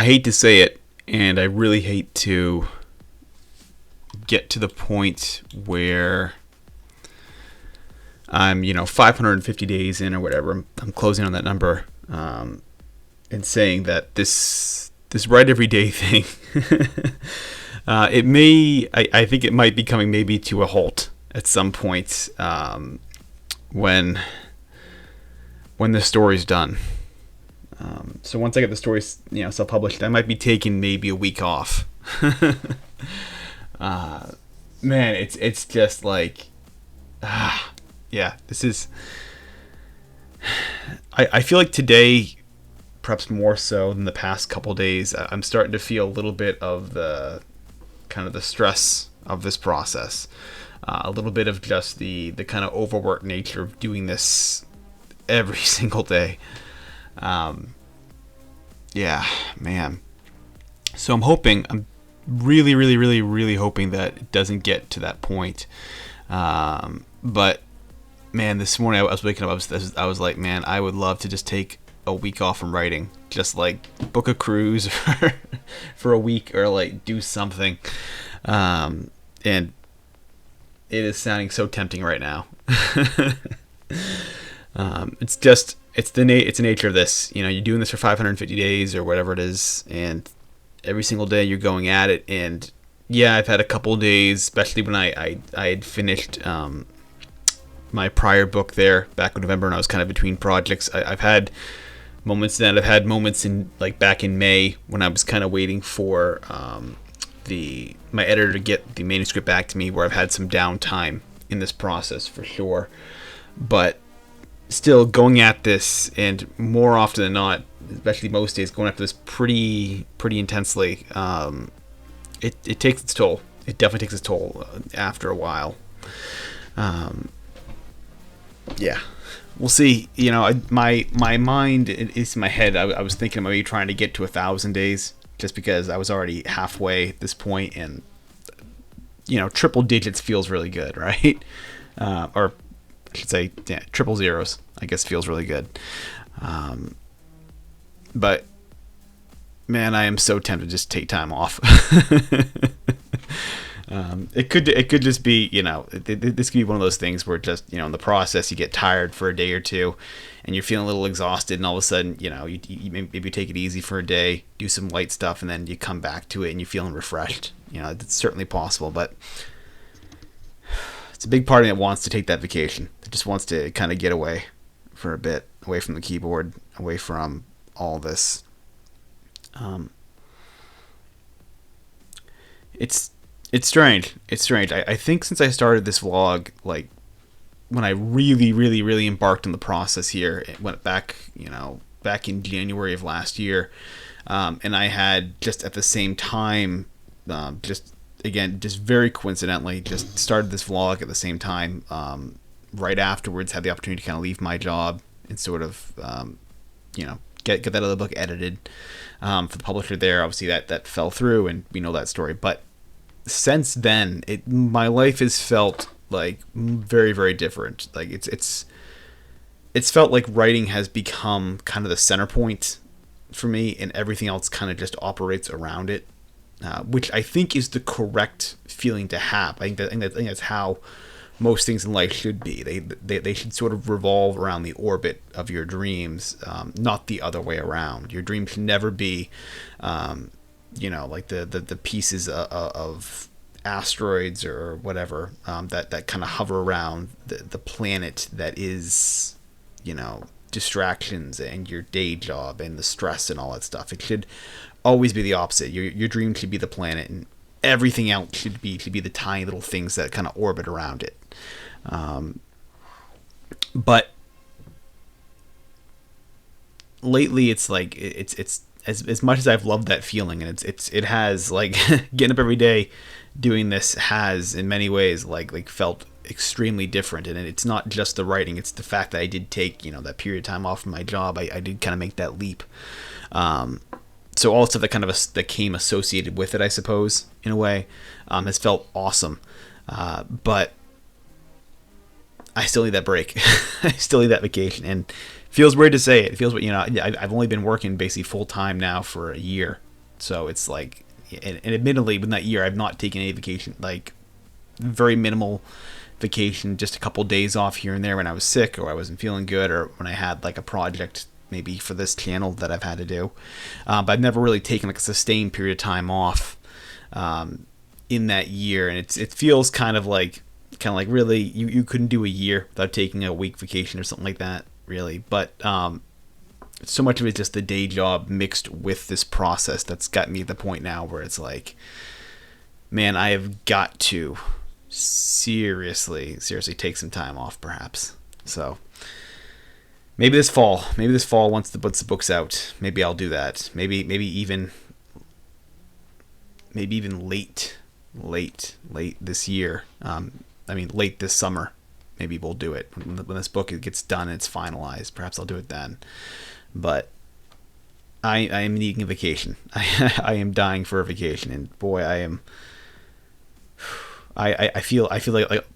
I hate to say it, and I really hate to get to the point where I'm, 550 days in or whatever. I'm closing on that number, and saying that this write every day thing, it may, I think it might be coming maybe to a halt at some point, when the story's done. So once I get the story, self-published, I might be taking maybe a week off. Man, it's just like, yeah, this is. I feel like today, perhaps more so than the past couple days, I'm starting to feel a little bit of the kind of the stress of this process, a little bit of just the kind of overworked nature of doing this every single day. Yeah, man. So I'm really, really, really, really hoping that it doesn't get to that point. But man, this morning I was waking up, I was like, man, I would love to just take a week off from writing, just like book a cruise for a week, or like do something. And it is sounding so tempting right now. It's the nature of this. You're doing this for 550 days or whatever it is, and every single day you're going at it. And yeah, I've had a couple of days, especially when I had finished my prior book there back in November, and I was kind of between projects. I've had moments then. I've had moments in like back in May when I was kind of waiting for my editor to get the manuscript back to me, where I've had some downtime in this process for sure. But still going at this, and more often than not, especially most days, going after this pretty intensely. It takes its toll. It definitely takes its toll after a while. Yeah, we'll see. My mind is in my head. I was thinking of maybe trying to get to 1,000 days, just because I was already halfway at this point, and triple digits feels really good, right? Or I should say, yeah, triple zeros, I guess, feels really good. But man, I am so tempted to just take time off. It could just be, this could be one of those things where just, in the process you get tired for a day or two, and you're feeling a little exhausted, and all of a sudden, you maybe take it easy for a day, do some light stuff, and then you come back to it and you're feeling refreshed. It's certainly possible, but it's a big part of me that wants to take that vacation. It just wants to kind of get away for a bit, away from the keyboard, away from all this. It's strange. I think since I started this vlog, like when I really, really, really embarked on the process here, it went back, back in January of last year, and I had just at the same time, just very coincidentally, just started this vlog at the same time. Right afterwards, had the opportunity to kind of leave my job and sort of, get that other book edited for the publisher there. Obviously, that fell through, and we know that story. But since then, my life has felt like very, very different. Like it's felt like writing has become kind of the center point for me, and everything else kind of just operates around it, which I think is the correct feeling to have. I think that's how most things in life should be. They should sort of revolve around the orbit of your dreams, not the other way around. Your dreams should never be, like the pieces of asteroids or whatever, that kind of hover around the planet that is, distractions and your day job and the stress and all that stuff. It should always be the opposite. Your dream should be the planet, and everything else should be the tiny little things that kind of orbit around it. But lately, it's like it's as much as I've loved that feeling, and it has, like, getting up every day doing this has in many ways like felt extremely different. And it's not just the writing, it's the fact that I did take that period of time off from my job. I did kind of make that leap. So all the stuff that that came associated with it, I suppose, in a way, has felt awesome. But I still need that break. I still need that vacation, and it feels weird to say it. It feels, I've only been working basically full time now for a year, So it's like, and admittedly, in that year, I've not taken any vacation, like very minimal vacation, just a couple days off here and there when I was sick or I wasn't feeling good or when I had like a project maybe for this channel that I've had to do. But I've never really taken like a sustained period of time off in that year, and it feels kind of like really you couldn't do a year without taking a week vacation or something like that, really. But so much of it is just the day job mixed with this process that's got me at the point now where it's like, man, I have got to seriously take some time off, perhaps. So maybe this fall, once the book's out, maybe I'll do that. Maybe even late this year. Late this summer. Maybe we'll do it when this book gets done and it's finalized. Perhaps I'll do it then. But I am needing a vacation. I am dying for a vacation, and boy, I am. I feel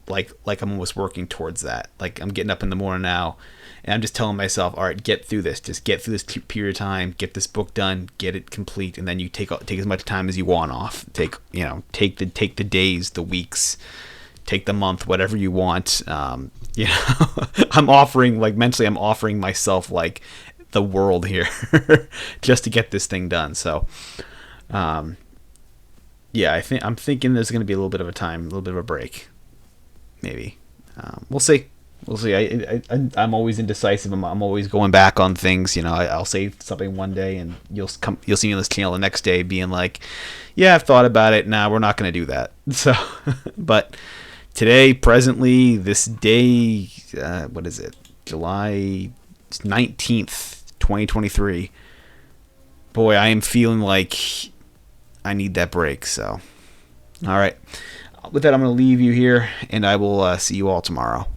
like I'm almost working towards that. Like I'm getting up in the morning now, and I'm just telling myself, all right, get through this. Just get through this period of time. Get this book done. Get it complete, and then you take as much time as you want off. Take the days, the weeks, take the month, whatever you want. I'm offering mentally, I'm offering myself like the world here just to get this thing done. So, yeah, I'm thinking there's going to be a little bit of a break, maybe. We'll see. I'm always indecisive. I'm always going back on things. I'll say something one day, and you'll see me on this channel the next day being like, "Yeah, I've thought about it. Nah, we're not going to do that." So, but today, presently, this day, what is it? July 19th, 2023. Boy, I am feeling like I need that break. So, all right. With that, I'm going to leave you here, and I will see you all tomorrow.